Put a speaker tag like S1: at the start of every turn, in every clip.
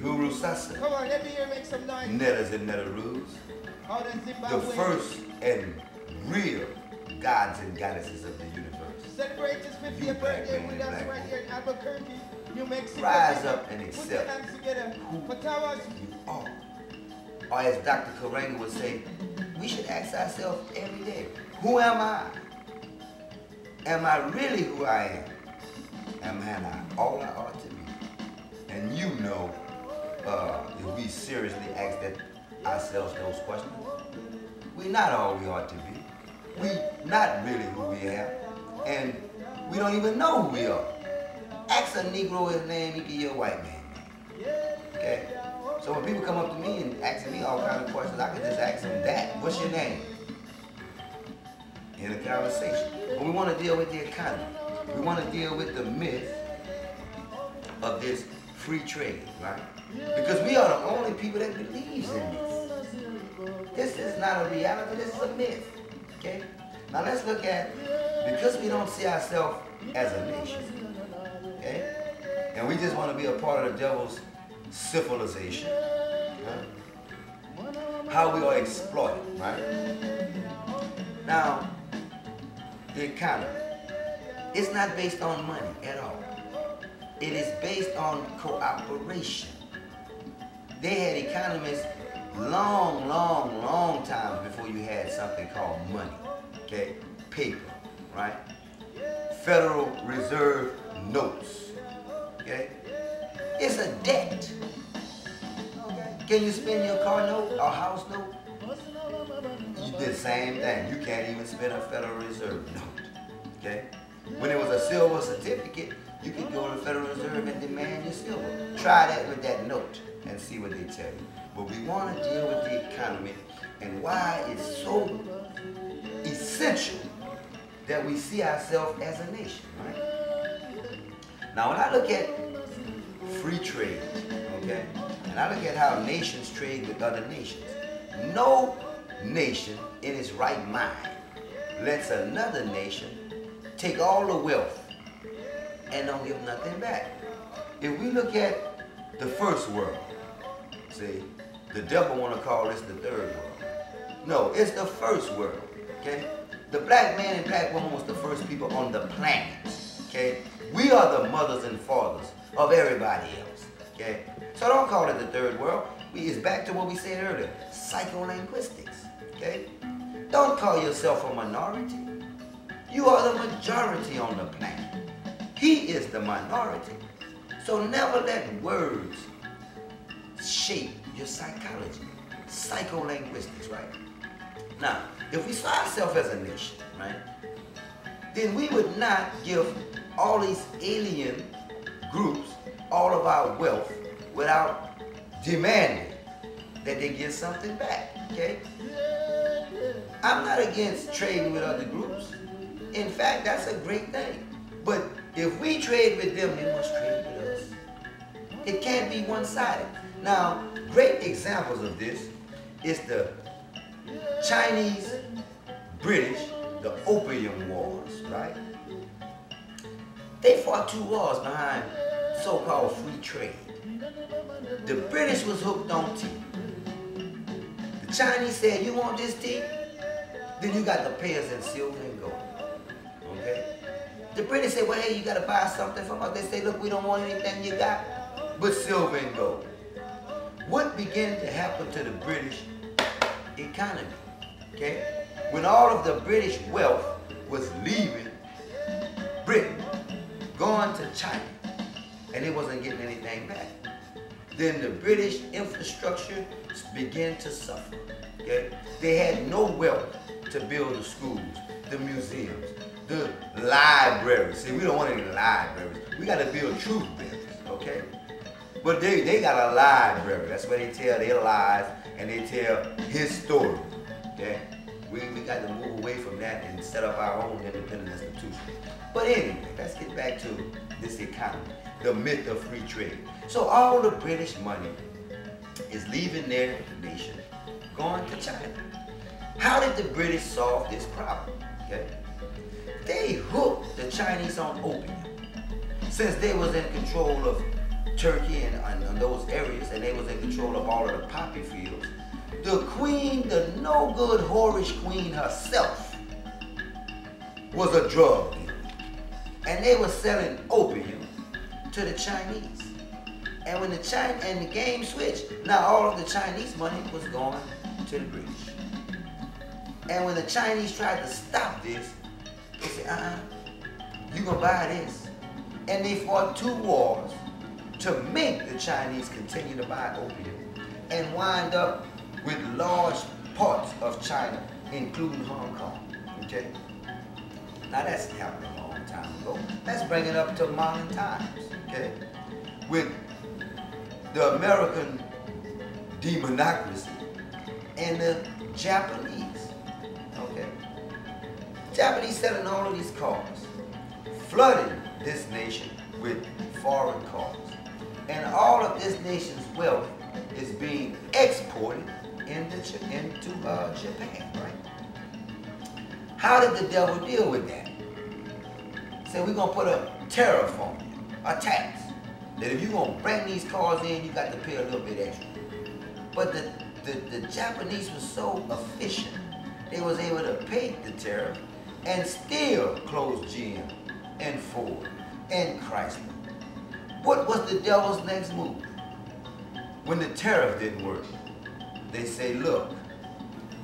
S1: Uhuru Sasa.
S2: Come on, let me hear make some noise.
S1: Netters and Nettaroos.
S2: How does
S1: The
S2: Zimbabwe
S1: first and real gods and goddesses of the universe.
S2: celebrate his 50th birthday with us right here in Albuquerque, New Mexico?
S1: Rise up and
S2: Put your
S1: accept
S2: hands together
S1: who
S2: for towers.
S1: you are. Or as Dr. Karanga would say, we should ask ourselves every day, who am I? Am I really who I am? Am I all I ought to be? And you know, if we seriously ask ourselves those questions, we're not all we ought to be. We're not really who we are. And we don't even know who we are. Ask a Negro his name, he give you a white man. Okay? So when people come up to me and ask me all kinds of questions, I can just ask them that. What's your name? In a conversation. But we want to deal with the economy. We want to deal with the myth of this free trade, right? Because we are the only people that believes in this. This is not a reality, this is a myth. Okay? Now let's look at, because we don't see ourselves as a nation, okay? And we just want to be a part of the devil's civilization, right? How we are exploited, right? Now, the economy, it's not based on money at all. It is based on cooperation. They had economists long time before you had something called money, okay? Paper, right? Federal Reserve notes, okay? It's a debt. Can you spend your car note or house note? You did the same thing. You can't even spend a Federal Reserve note, okay? When it was a silver certificate, you could go to the Federal Reserve and demand your silver. Try that with that note and see what they tell you. But we want to deal with the economy and why it's so essential that we see ourselves as a nation, right? Now, when I look at free trade, okay, and I look at how nations trade with other nations, no nation in its right mind lets another nation take all the wealth and don't give nothing back. If we look at the first world, see, the devil want to call this the third world. No, it's the first world, okay? The black man and black woman was the first people on the planet, okay? We are the mothers and fathers of everybody else, okay? So don't call it the third world. It's back to what we said earlier, psycholinguistics, okay? Don't call yourself a minority. You are the majority on the planet. He is the minority. So never let words shape your psychology. Psycholinguistics, right? Now, if we saw ourselves as a nation, right, then we would not give all these alien groups all of our wealth without demanding that they get something back, okay? I'm not against trading with other groups. In fact, that's a great thing. But if we trade with them, they must trade with us. It can't be one-sided. Now, great examples of this is the Chinese, British, the Opium Wars, right? They fought 2 wars behind so-called free trade. The British was hooked on tea. The Chinese said, you want this tea? Then you got to pay us in silver and gold, okay? The British said, well, hey, you got to buy something from us. They say, look, we don't want anything you got but silver and gold. What began to happen to the British economy, okay? When all of the British wealth was leaving Britain, going to China, and they wasn't getting anything back, then the British infrastructure began to suffer, okay? They had no wealth to build the schools, the museums, the libraries. See, we don't want any libraries. We got to build truth buildings, okay? But they got a library. That's where they tell their lies and they tell his story, okay? We got to move away from that and set up our own independent institution. But anyway, let's get back to this economy, the myth of free trade. So all the British money is leaving their nation, going to China. How did the British solve this problem? Okay? They hooked the Chinese on opium. Since they was in control of Turkey and those areas, and they was in control of all of the poppy fields. The queen, the no good, whorish queen herself, was a drug dealer. And they were selling opium to the Chinese. And when the game switched, now all of the Chinese money was going to the British. And when the Chinese tried to stop this, they said, you gonna buy this. And they fought 2 wars to make the Chinese continue to buy opium and wind up with large parts of China, including Hong Kong, okay? Now that's happened a long time ago. Let's bring it up to modern times, okay? With the American democracy and the Japanese, okay? Japanese selling all of these cars, flooding this nation with foreign cars. And all of this nation's wealth is being exported into Japan, right? How did the devil deal with that? Said, we're going to put a tariff on you, a tax. That if you're going to bring these cars in, you got to pay a little bit extra. But the Japanese was so efficient, they was able to pay the tariff and still close GM and Ford and Chrysler. What was the devil's next move? When the tariff didn't work, they say, look,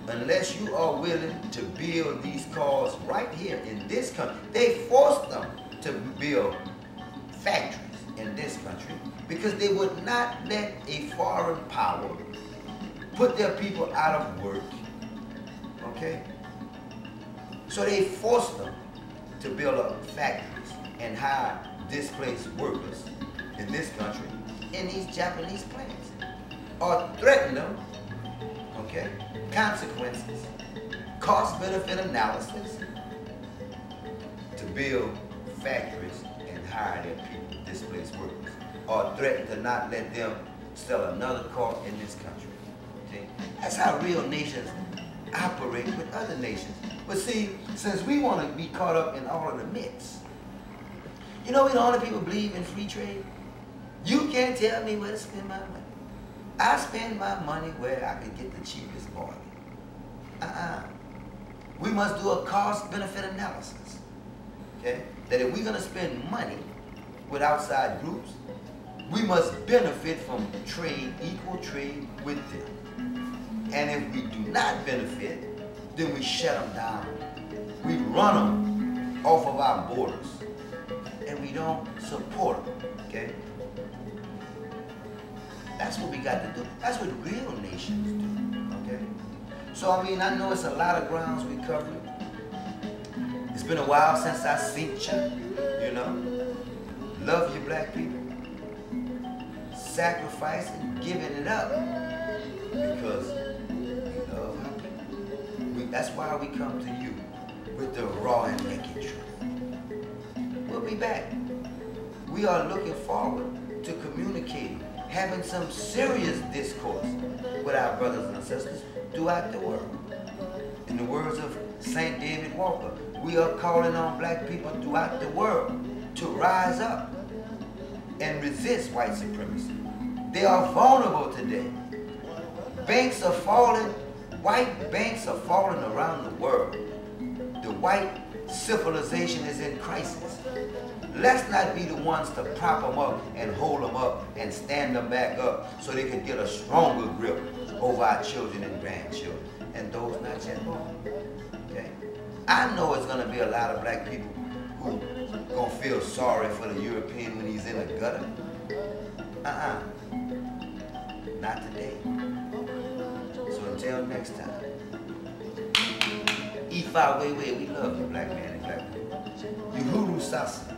S1: unless you are willing to build these cars right here in this country, they forced them to build factories in this country because they would not let a foreign power put their people out of work, okay? So they forced them to build up factories and hire displaced workers in this country in these Japanese plants, or threaten them, okay? Consequences, cost-benefit analysis to build factories and hire their people, displaced workers, or threaten to not let them sell another car in this country. Okay? That's how real nations operate with other nations. But see, since we want to be caught up in all of the myths, you know, we the only people believe in free trade. You can't tell me where to spend my money. I spend my money where I can get the cheapest bargain. We must do a cost-benefit analysis, okay? That if we're going to spend money with outside groups, we must benefit from trade, equal trade with them. And if we do not benefit, then we shut them down. We run them off of our borders. And we don't support them, okay? That's what we got to do. That's what real nations do, okay? So, I mean, I know it's a lot of grounds we covered. It's been a while since I seen you, you know? Love you, black people. Sacrifice and giving it up because we love our people. That's why we come to you with the raw and naked truth. We'll be back. We are looking forward to communicating, having some serious discourse with our brothers and sisters throughout the world. In the words of St. David Walker, we are calling on black people throughout the world to rise up and resist white supremacy. They are vulnerable today. Banks are falling, white banks are falling around the world. The white civilization is in crisis. Let's not be the ones to prop them up and hold them up and stand them back up so they can get a stronger grip over our children and grandchildren and those not yet born. Okay? I know it's going to be a lot of black people who going to feel sorry for the European when he's in the gutter. Not today. So until next time. Ifa Wewe, we love you, black man and black woman. You Hulu Sasa.